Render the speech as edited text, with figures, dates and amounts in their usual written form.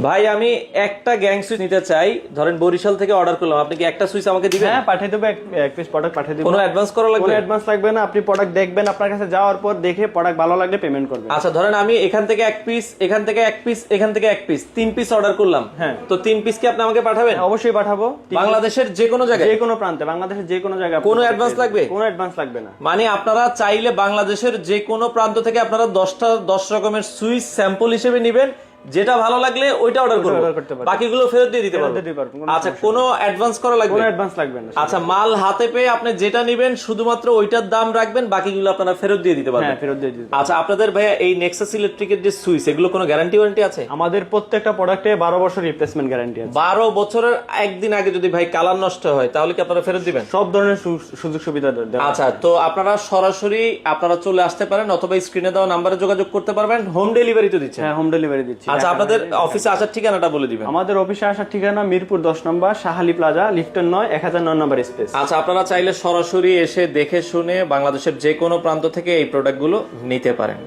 ভাই আমি একটা গ্যাং সুইচ নিতে চাই, ধরেন বরিশাল থেকে অর্ডার করলাম, আপনি কি একটা সুইচ আমাকে দিবেন? হ্যাঁ পাঠিয়ে দেবো, এক পিস প্রোডাক্ট পাঠিয়ে দেবো। কোনো অ্যাডভান্স করা লাগবে? কোনো অ্যাডভান্স লাগবে না, আপনি প্রোডাক্ট দেখবেন, আপনার কাছে যাওয়ার পর দেখে প্রোডাক্ট ভালো লাগলে পেমেন্ট করবেন। আচ্ছা ধরেন আমি এখান থেকে এক পিস, এখান থেকে এক পিস, এখান থেকে এক পিস, 3 পিস অর্ডার করলাম। হ্যাঁ। তো 3 পিস কি আপনি আমাকে পাঠাবেন? অবশ্যই পাঠাবো। বাংলাদেশের যে কোনো জায়গায়, যে কোনো প্রান্তে, বাংলাদেশের যে কোনো জায়গায়। কোনো অ্যাডভান্স লাগবে? কোনো অ্যাডভান্স লাগবে না। মানে আপনারা চাইলে বাংলাদেশের যে কোনো প্রান্ত থেকে আপনারা 10 রকমের সুইচ স্যাম্পল হিসেবে নেবেন, যেটা ভালো লাগলে ওইটা অর্ডার করবেন, বাকিগুলো ফেরত দিয়ে দিতে পারবেন। আচ্ছা কোনো অ্যাডভান্স করা লাগবে? কোনো অ্যাডভান্স লাগবে না। আচ্ছা মাল হাতে পেয়ে আপনি যেটা নেবেন শুধুমাত্র ওইটার দাম রাখবেন, বাকিগুলো আপনারা ফেরত দিয়ে দিতে পারবেন। হ্যাঁ ফেরত দিয়ে দিতে। আচ্ছা আপনাদের ভাইয়া এই নেক্সাস ইলেকট্রিকের যে সুইচ, এগুলো কোনো গ্যারান্টি ওয়ারেন্টি আছে? আমাদের প্রত্যেকটা প্রোডাক্টে 12 বছর রিপ্লেসমেন্ট গ্যারান্টি আছে। 12 বছরের একদিন আগে যদি ভাই কালার নষ্ট হয় তাহলে কি আপনারা ফেরত দিবেন? সব ধরনের সুযোগ সুবিধা দেওয়া। আচ্ছা তো আপনারা সরাসরি আপনারা চলে আসতে পারেন, অথবা স্ক্রিনে দেওয়া নাম্বারে যোগাযোগ করতে পারবেন। হোম ডেলিভারি তো দিচ্ছেন? হ্যাঁ হোম ডেলিভারি দিচ্ছি। আচ্ছা আপনাদের অফিসে আসার ঠিকানাটা বলে দিবেন। আমাদের অফিসে আসার ঠিকানা মিরপুর 10 নম্বর শাহালি প্লাজা, লিফটন 9, 1009 নম্বর স্পেস। আচ্ছা আপনারা চাইলে সরাসরি এসে দেখে শুনে বাংলাদেশের যে কোনো প্রান্ত থেকে এই প্রোডাক্টগুলো নিতে পারেন।